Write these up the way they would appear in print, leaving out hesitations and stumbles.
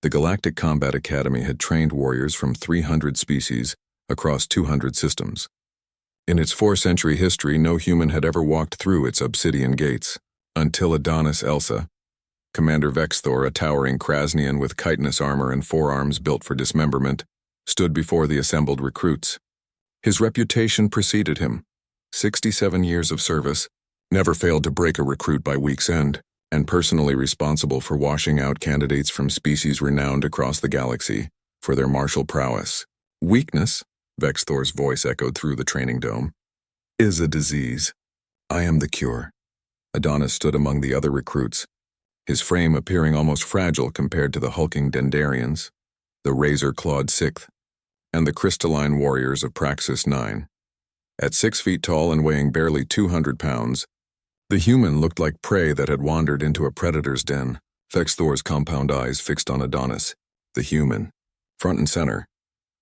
The Galactic Combat Academy had trained warriors from 300 species across 200 systems. In its 4-century history, no human had ever walked through its obsidian gates, until Adonis Elsa, Commander Vexthor, a towering Krasnian with chitinous armor and forearms built for dismemberment, stood before the assembled recruits. His reputation preceded him. 67 years of service, never failed to break a recruit by week's end, and personally responsible for washing out candidates from species renowned across the galaxy for their martial prowess. Weakness, Vexthor's voice echoed through the training dome, is a disease. I am the cure. Adonis stood among the other recruits, his frame appearing almost fragile compared to the hulking Dendarians, the razor-clawed Sixth, and the crystalline warriors of Praxis 9. At 6 feet tall and weighing barely 200 pounds, the human looked like prey that had wandered into a predator's den. Vexthor's compound eyes fixed on Adonis, the human, front and center.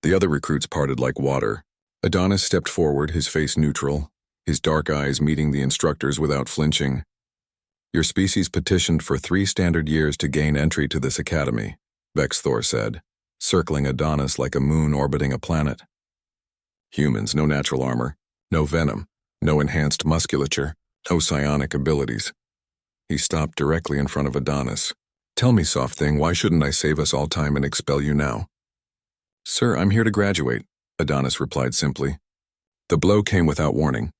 The other recruits parted like water. Adonis stepped forward, his face neutral, his dark eyes meeting the instructor's without flinching. Your species petitioned for 3 standard years to gain entry to this academy, Vexthor said, circling Adonis like a moon orbiting a planet. Humans, no natural armor, no venom, no enhanced musculature, no psionic abilities. He stopped directly in front of Adonis. Tell me, soft thing, why shouldn't I save us all time and expel you now? Sir, I'm here to graduate, Adonis replied simply. The blow came without warning.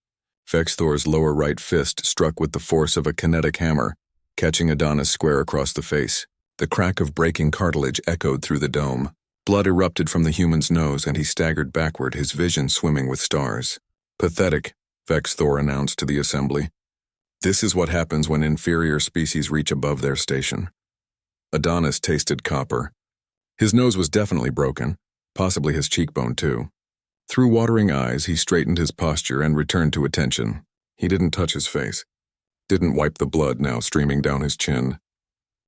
Vexthor's lower right fist struck with the force of a kinetic hammer, catching Adonis square across the face. The crack of breaking cartilage echoed through the dome. Blood erupted from the human's nose and he staggered backward, his vision swimming with stars. Pathetic, Vexthor announced to the assembly. This is what happens when inferior species reach above their station. Adonis tasted copper. His nose was definitely broken, possibly his cheekbone too. Through watering eyes, he straightened his posture and returned to attention. He didn't touch his face. Didn't wipe the blood now streaming down his chin.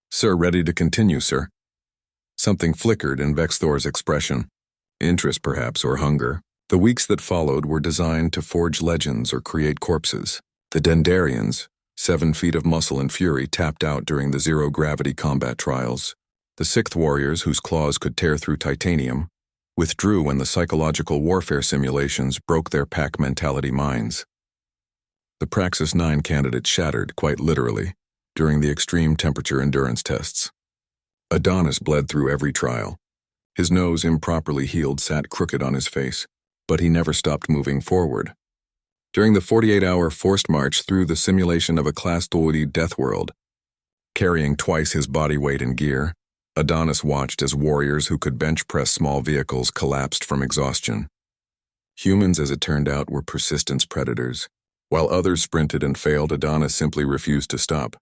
Sir, ready to continue, sir? Something flickered in Vexthor's expression. Interest, perhaps, or hunger. The weeks that followed were designed to forge legends or create corpses. The Dendarians, 7 feet of muscle and fury, tapped out during the zero-gravity combat trials. The Sixth warriors, whose claws could tear through titanium, withdrew when the psychological warfare simulations broke their pack mentality minds. The Praxis 9 candidates shattered, quite literally, during the extreme temperature endurance tests. Adonis bled through every trial. His nose, improperly healed, sat crooked on his face, but he never stopped moving forward. During the 48-hour forced march through the simulation of a Class 2 death world, carrying twice his body weight in gear, Adonis watched as warriors who could bench press small vehicles collapsed from exhaustion. Humans, as it turned out, were persistence predators. While others sprinted and failed, Adonis simply refused to stop.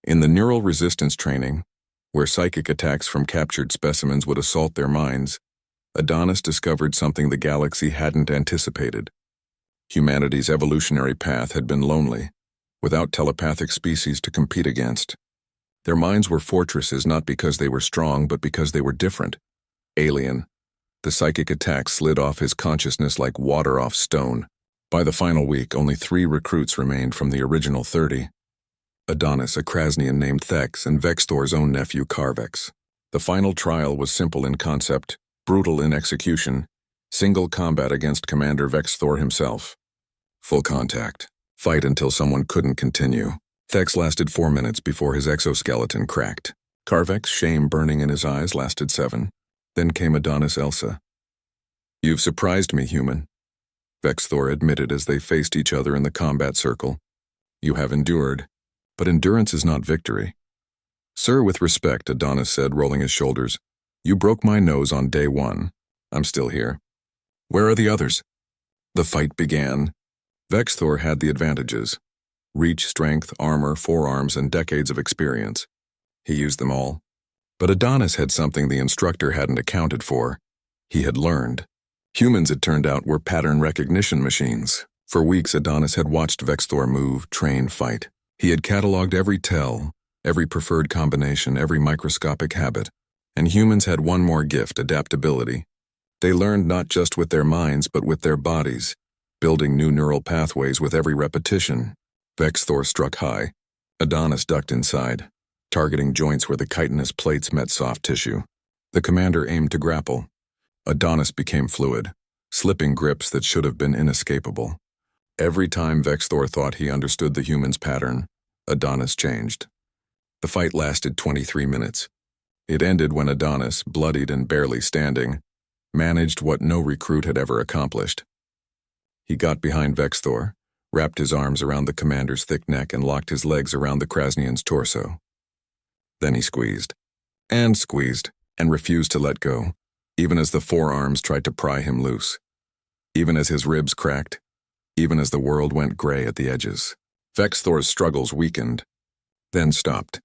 In the neural resistance training, where psychic attacks from captured specimens would assault their minds, Adonis discovered something the galaxy hadn't anticipated. Humanity's evolutionary path had been lonely, without telepathic species to compete against. Their minds were fortresses not because they were strong, but because they were different. Alien. The psychic attack slid off his consciousness like water off stone. By the final week, only 3 recruits remained from the original 30. Adonis, a Krasnian named Thex, and Vexthor's own nephew Carvex. The final trial was simple in concept, brutal in execution, single combat against Commander Vexthor himself. Full contact. Fight until someone couldn't continue. Thex lasted 4 minutes before his exoskeleton cracked. Carvex, shame burning in his eyes, lasted 7. Then came Adonis Elsa. You've surprised me, human, Vexthor admitted as they faced each other in the combat circle. You have endured, but endurance is not victory. Sir, with respect, Adonis said, rolling his shoulders. You broke my nose on day 1. I'm still here. Where are the others? The fight began. Vexthor had the advantages. Reach, strength, armor, forearms, and decades of experience. He used them all. But Adonis had something the instructor hadn't accounted for. He had learned. Humans, it turned out, were pattern recognition machines. For weeks, Adonis had watched Vexthor move, train, fight. He had cataloged every tell, every preferred combination, every microscopic habit. And humans had one more gift, adaptability. They learned not just with their minds, but with their bodies, building new neural pathways with every repetition. Vexthor struck high. Adonis ducked inside. targeting joints where the chitinous plates met soft tissue. The commander aimed to grapple. Adonis became fluid, slipping grips that should have been inescapable. Every time Vexthor thought he understood the human's pattern, Adonis changed. The fight lasted 23 minutes. It ended when Adonis, bloodied and barely standing, managed what no recruit had ever accomplished. He got behind Vexthor, wrapped his arms around the commander's thick neck and locked his legs around the Krasnian's torso. Then he squeezed, and refused to let go, even as the forearms tried to pry him loose, even as his ribs cracked, even as the world went gray at the edges. Vexthor's struggles weakened, then stopped.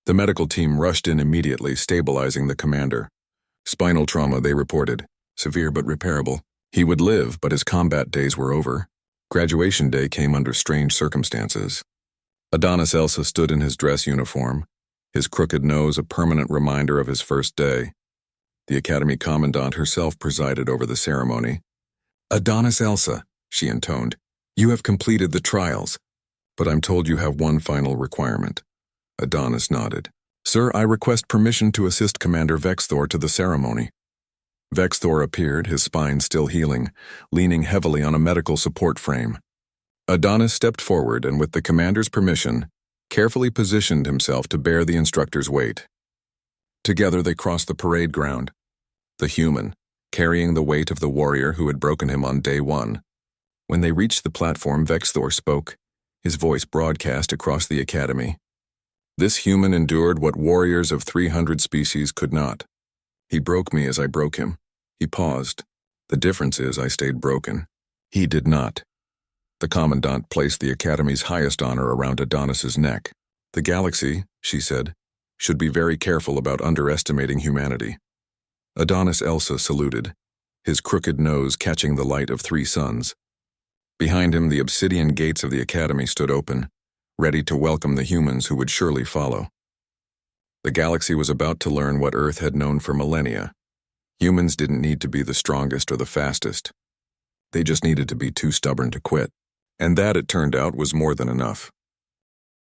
The medical team rushed in immediately, stabilizing the commander. Spinal trauma, they reported, severe but repairable. He would live, but his combat days were over. Graduation day came under strange circumstances. Adonis Elsa stood in his dress uniform, his crooked nose a permanent reminder of his first day. The academy commandant herself presided over the ceremony. "Adonis Elsa," she intoned, "you have completed the trials, but I'm told you have one final requirement." Adonis nodded. "Sir, I request permission to assist Commander Vexthor to the ceremony." Vexthor appeared, his spine still healing, leaning heavily on a medical support frame. Adonis stepped forward and, with the commander's permission, carefully positioned himself to bear the instructor's weight. Together they crossed the parade ground, the human, carrying the weight of the warrior who had broken him on day one. When they reached the platform, Vexthor spoke, his voice broadcast across the academy. "This human endured what warriors of 300 species could not. He broke me as I broke him." He paused. "The difference is I stayed broken. He did not." The commandant placed the academy's highest honor around Adonis's neck. "The galaxy," she said, "should be very careful about underestimating humanity." Adonis Elsa saluted, his crooked nose catching the light of 3 suns. Behind him, the obsidian gates of the academy stood open, ready to welcome the humans who would surely follow. The galaxy was about to learn what Earth had known for millennia. Humans didn't need to be the strongest or the fastest. They just needed to be too stubborn to quit. And that, it turned out, was more than enough.